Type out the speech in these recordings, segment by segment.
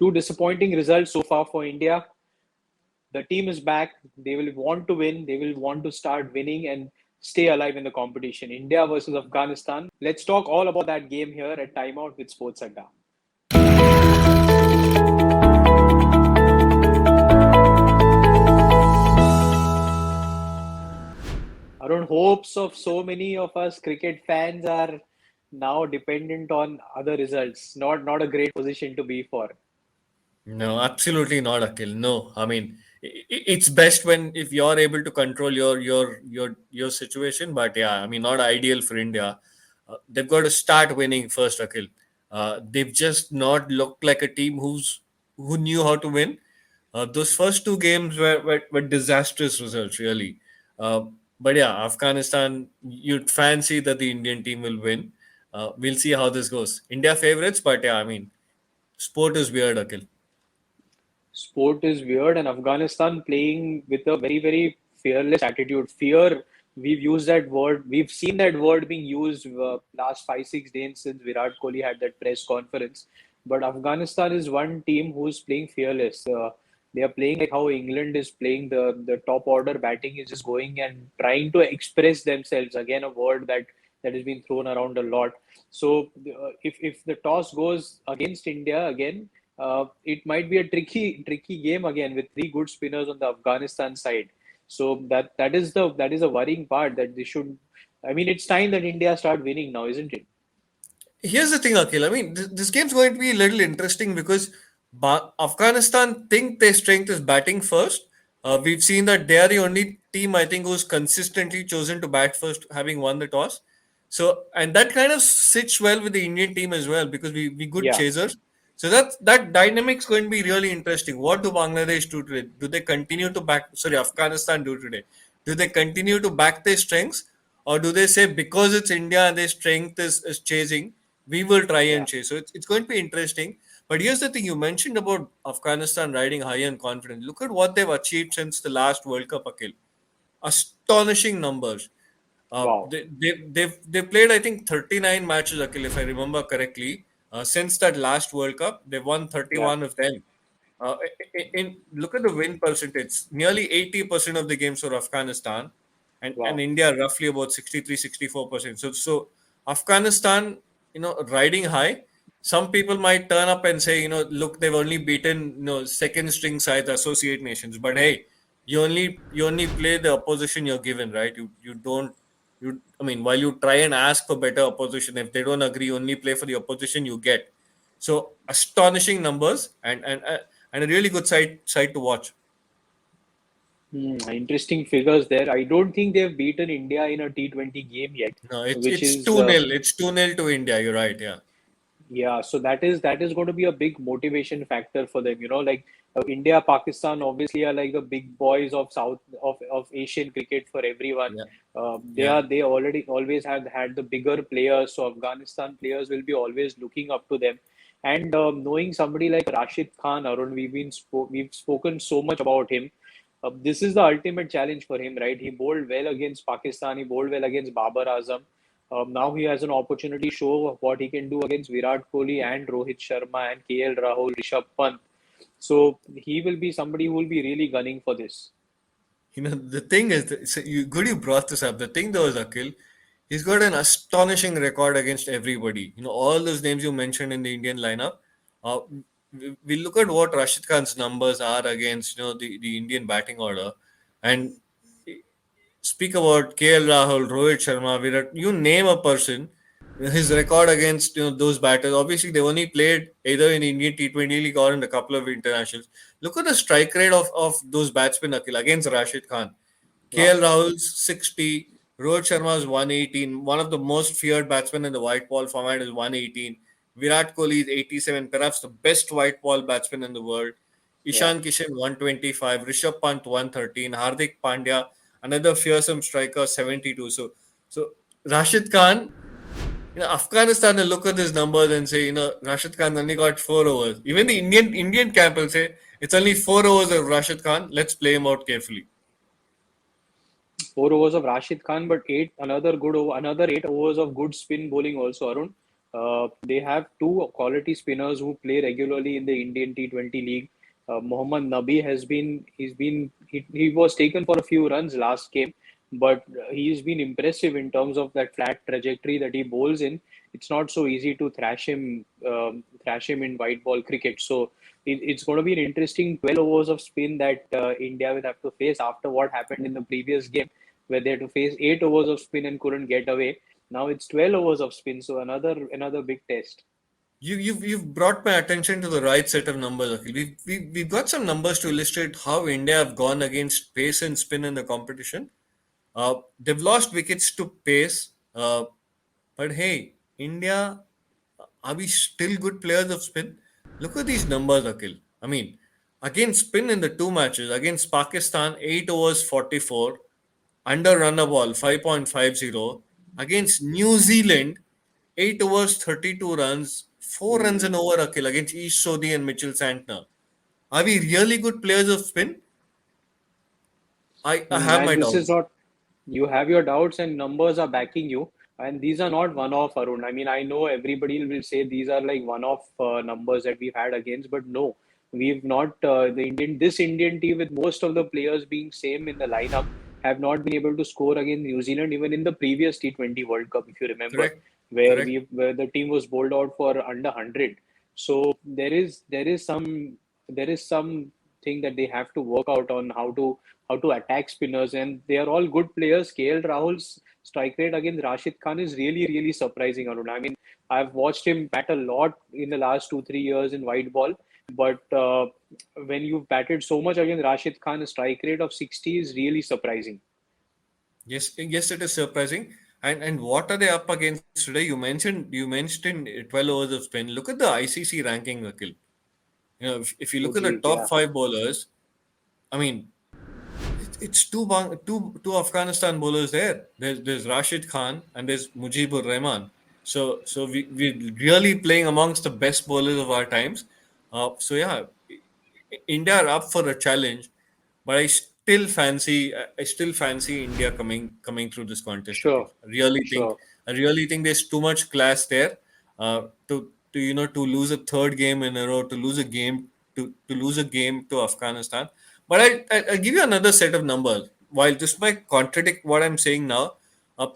Two disappointing results so far for India. The team is back. They will want to win. They will want to start winning and stay alive in the competition. India versus Afghanistan. Let's talk all about that game here at Timeout with Sports Adda. Arun, hopes of so many of us cricket fans are now dependent on other results. Not a great position to be for. No, absolutely not, Akhil. No, I mean it's best when if you're able to control your situation. But yeah, I mean not ideal for India. They've got to start winning first, Akhil. They've just not looked like a team who knew how to win. Those first two games were disastrous results, really. Uh, but yeah, Afghanistan, you'd fancy that the Indian team will win. We'll see how this goes. India favorites, but yeah, I mean, sport is weird, Akhil. Sport is weird, and Afghanistan playing with a very, very fearless attitude. Fear, we've used that word, we've seen that word being used last 5, 6 days since Virat Kohli had that press conference. But Afghanistan is one team who's playing fearless. They are playing like how England is playing. The top order batting is just going and trying to express themselves. Again, a word that has been thrown around a lot. So if the toss goes against India again, it might be a tricky game again with three good spinners on the Afghanistan side. So that is a worrying part that they should. I mean, it's time that India start winning now, isn't it? Here's the thing, Akhil. I mean, this game's going to be a little interesting because Afghanistan think their strength is batting first. We've seen that they are the only team, I think, who's consistently chosen to bat first, having won the toss. So, and that kind of sits well with the Indian team as well because we good Yeah, chasers. So that dynamic's going to be really interesting. What do Bangladesh do today? Do they continue to back? Sorry, Afghanistan do today? Do they continue to back their strengths, or do they say because it's India and their strength is chasing, we will try yeah. and chase? So it's going to be interesting. But here's the thing: you mentioned about Afghanistan riding high and confident. Look at what they've achieved since the last World Cup, Akhil. Astonishing numbers. Wow. They've played, I think, 39 matches, Akhil, if I remember correctly. Since that last World Cup, they've won Yeah. 31 of them. Look at the win percentage. Nearly 80% of the games for Afghanistan, and Wow. India roughly about 63-64%. So Afghanistan, riding high. Some people might turn up and say, look, they've only beaten, second string sides, associate nations. But hey, you only play the opposition you're given, right? You don't you I mean, while you try and ask for better opposition, if they don't agree, you only play for the opposition you get. So astonishing numbers and a really good side to watch. Interesting figures there. I don't think they've beaten India in a T20 game yet, No, it's which it's is 2-0. It's 2-0 to India. You're right. Yeah. yeah, so that is going to be a big motivation factor for them. Like India, Pakistan obviously are like the big boys of South of Asian cricket for everyone. Yeah. Yeah. They already always have had the bigger players, so Afghanistan players will be always looking up to them. And knowing somebody like Rashid Khan, Arun, we've spoken so much about him. This is the ultimate challenge for him, right? He bowled well against Pakistan. He bowled well against Babar Azam. Now he has an opportunity to show what he can do against Virat Kohli and Rohit Sharma and KL Rahul, Rishabh Pant. So he will be somebody who will be really gunning for this. The thing is, you brought this up. The thing though is, Akhil, he's got an astonishing record against everybody. All those names you mentioned in the Indian lineup. Uh, we look at what Rashid Khan's numbers are against, the Indian batting order, and speak about KL Rahul, Rohit Sharma, Virat. You name a person, his record against those batters. Obviously, they only played either in Indian T20 league or in a couple of internationals. Look at the strike rate of those batsmen, Akhil, against Rashid Khan. KL Wow. Rahul's 60, Rohit Sharma's 118. One of the most feared batsmen in the white ball format is 118. Virat Kohli is 87, perhaps the best white ball batsman in the world. Yeah. Ishan Kishan 125, Rishabh Pant 113, Hardik Pandya, another fearsome striker 72. So Rashid Khan, Afghanistan will look at these numbers and say, Rashid Khan only got 4 overs. Even the Indian camp will say it's only 4 overs of Rashid Khan. Let's play him out carefully. 4 overs of Rashid Khan, but another 8 overs of good spin bowling also, Arun. They have two quality spinners who play regularly in the Indian T20 league. Mohammad Nabi he was taken for a few runs last game, but he's been impressive in terms of that flat trajectory that he bowls in. It's not so easy to thrash him in white ball cricket. So it's going to be an interesting 12 overs of spin that India will have to face after what happened in the previous game, where they had to face 8 overs of spin and couldn't get away. Now it's 12 overs of spin, so another big test. You've brought my attention to the right set of numbers. Akhil. We've got some numbers to illustrate how India have gone against pace and spin in the competition. They've lost wickets to pace, but hey, India, are we still good players of spin? Look at these numbers, Akhil. I mean, against spin in the two matches against Pakistan, 8 overs 44, under run a ball 5.50. Against New Zealand, 8 overs 32 runs, 4 runs Hmm. and over, Akhil, against Ish Sodhi and Mitchell Santner. Are we really good players of spin? I have Man, my this is doubts. not. You have your doubts, and numbers are backing you. And these are not one-off, Arun. I mean, I know everybody will say these are like one-off numbers that we've had against, but no, we've not. This Indian team, with most of the players being same in the lineup, have not been able to score against New Zealand even in the previous T20 World Cup, if you remember, Correct? where Correct? where the team was bowled out for under 100. So there is some thing that they have to work out on how to attack spinners, and they are all good players. KL Rahul's strike rate against Rashid Khan is really, really surprising, Arun. I mean, I've watched him bat a lot in the last 2, 3 years in white ball, but when you've batted so much against Rashid Khan, a strike rate of 60 is really surprising. Yes, yes, it is surprising. And what are they up against today? You mentioned 12 overs of spin. Look at the ICC ranking, Vakil. If you Oh, look at the geez, top yeah, five bowlers, I mean, it's two Afghanistan bowlers there. There's Rashid Khan and there's Mujibur Rahman. So we're really playing amongst the best bowlers of our times. So yeah, India are up for a challenge, but I still fancy India coming through this contest. Okay, sure, sure. I really think there's too much class there. To lose a third game in a row, to lose a game to Afghanistan. But I'll give you another set of numbers. While this might contradict what I'm saying now,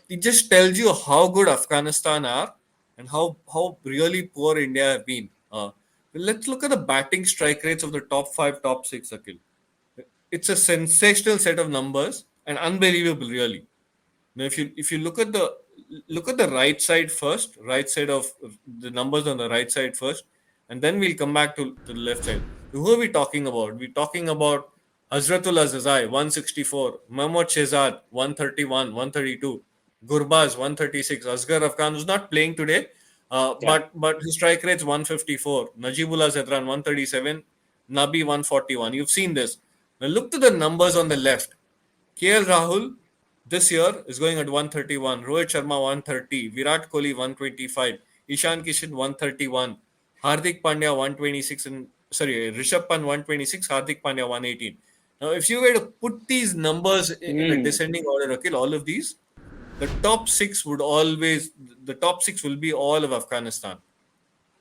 it just tells you how good Afghanistan are and how really poor India have been. Let's look at the batting strike rates of the top five, top six, Akhil. It's a sensational set of numbers and unbelievable, really. Now, if you look at the right side first, right side of the numbers on the right side first, and then we'll come back to the left side. Who are we talking about? We're talking about Hazratul Azazai 164, Mahmoud Shehzad 131, 132, Gurbaz 136, Asghar Afghan who's not playing today, Yeah. but his strike rate's 154, Najibullah Zedran 137, Nabi 141. You've seen this. Now look to the numbers on the left. KL Rahul this year is going at 131, Rohit Sharma 130, Virat Kohli 125, Ishan Kishan 131, Hardik Pandya 126, and sorry, Rishabh Pant 126, Hardik Pandya 118. Now, if you were to put these numbers in a Hmm. descending order, okay, all of these, the top six will be all of Afghanistan.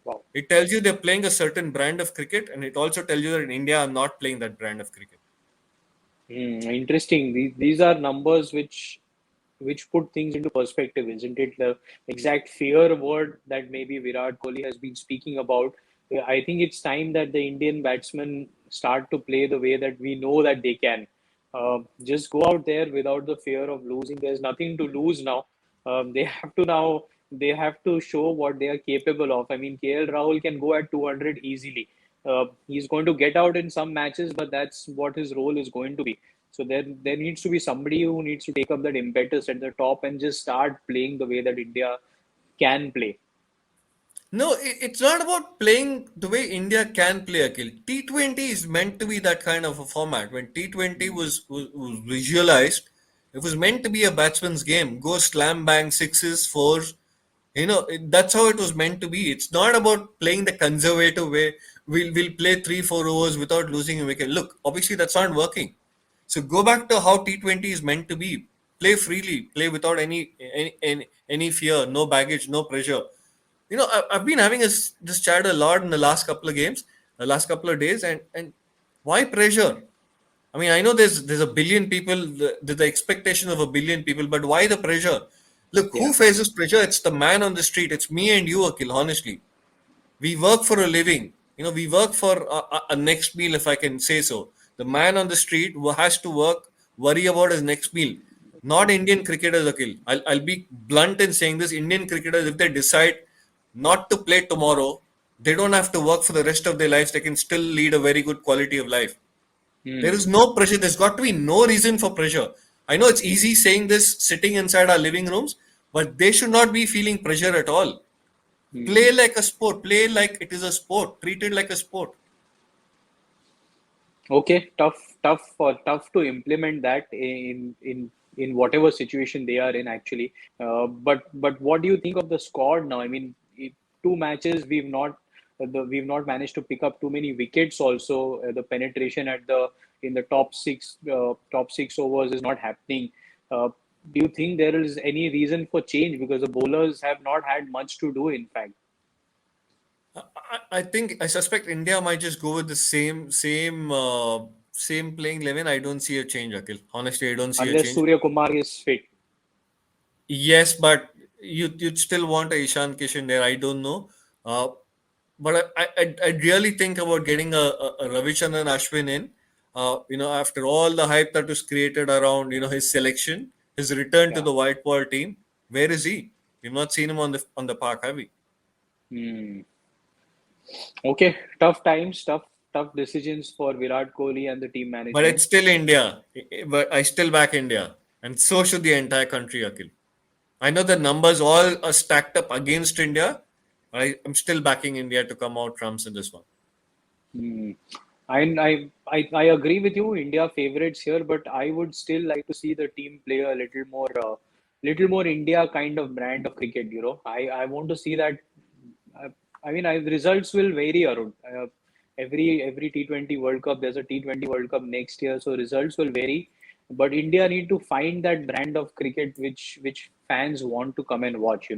Wow. It tells you they're playing a certain brand of cricket, and it also tells you that in India are not playing that brand of cricket. Interesting. These are numbers which put things into perspective, isn't it? The exact fear word that maybe Virat Kohli has been speaking about. I think it's time that the Indian batsmen start to play the way that we know that they can. Just go out there without the fear of losing. There's nothing to lose now. They have to show what they are capable of. I mean, KL Rahul can go at 200 easily. He's going to get out in some matches, but that's what his role is going to be. So there needs to be somebody who needs to take up that impetus at the top and just start playing the way that India can play. No, it's not about playing the way India can play, Akhil. T20 is meant to be that kind of a format. When T20 was visualized, it was meant to be a batsman's game. Go slam bang sixes, fours. That's how it was meant to be. It's not about playing the conservative way. We'll play 3-4 overs without losing a wicket. Look, obviously that's not working. So go back to how T20 is meant to be. Play freely, play without any fear, no baggage, no pressure. I've been having this chat a lot in the last couple of games, the last couple of days, and why pressure? I mean, I know there's a billion people, the expectation of a billion people, but why the pressure? Look, who Yeah. faces pressure? It's the man on the street. It's me and you, Akhil. Honestly, we work for a living. We work for a next meal, if I can say so. The man on the street who has to worry about his next meal. Not Indian cricketers, Akhil. I'll be blunt in saying this. Indian cricketers, if they decide not to play tomorrow, they don't have to work for the rest of their lives. They can still lead a very good quality of life. There is Hmm. no pressure. There's got to be no reason for pressure. I know it's easy saying this sitting inside our living rooms, but they should not be feeling pressure at all. Play Hmm. like a sport. Play like it is a sport. Treat it like a sport. Okay, tough to implement that in whatever situation they are in actually. But what do you think of the squad now? I mean, 2 matches we've not managed to pick up too many wickets. Also, the penetration at the in the top six overs is not happening. Uh, do you think there is any reason for change because the bowlers have not had much to do? In fact, I think I suspect India might just go with the same playing 11. I don't see a change, Akhil. Honestly, I don't see a unless change. Surya Kumar is fit. Yes, but you'd still want a Ishan Kishan there. I don't know. Uh, but I'd really think about getting a Ravichandran Ashwin in. After all the hype that was created around his selection, his return to Yeah. the white ball team. Where is he? We've not seen him on the park, have we? Hmm. Okay, tough times, tough decisions for Virat Kohli and the team But management. it's still India. But I still back India, and so should the entire country, Akhil. I know the numbers all are stacked up against India. I'm still backing India to come out trumps in this one. Hmm. I agree with you, India favorites here, but I would still like to see the team play a little more India kind of brand of cricket. I want to see that. Uh, I mean, results will vary, Arun. Every T20 World Cup, there's a T20 World Cup next year, so results will vary. But India need to find that brand of cricket which fans want to come and watch.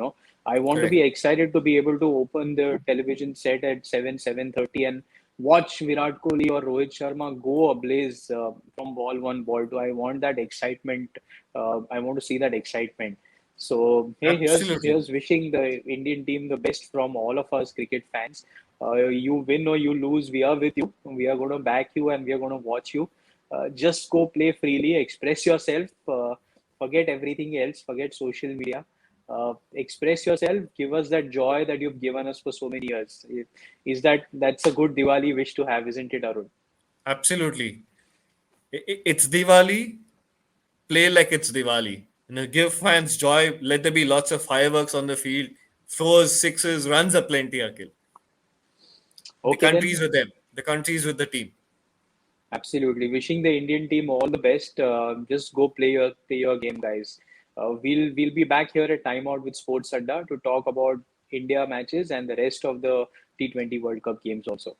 I want to Correct. be excited to be able to open the television set at 7:30 and watch Virat Kohli or Rohit Sharma go ablaze from ball one, ball two. I want that excitement. I want to see that excitement. So hey, Absolutely. here's wishing the Indian team the best from all of us cricket fans. You win or you lose, we are with you. We are going to back you and we are going to watch you. Just go play freely, express yourself. Forget everything else. Forget social media. Express yourself. Give us that joy that you've given us for so many years. That's a good Diwali wish to have, isn't it, Arun? Absolutely. It's Diwali. Play like it's Diwali. Give fans joy. Let there be lots of fireworks on the field. Fours, sixes, runs are plenty, Akhil. The Okay, country's then. with them. The country's with the team. Absolutely. Wishing the Indian team all the best. Just go play your game, guys. We'll be back here at Time Out with Sports Adda to talk about India matches and the rest of the T20 World Cup games also.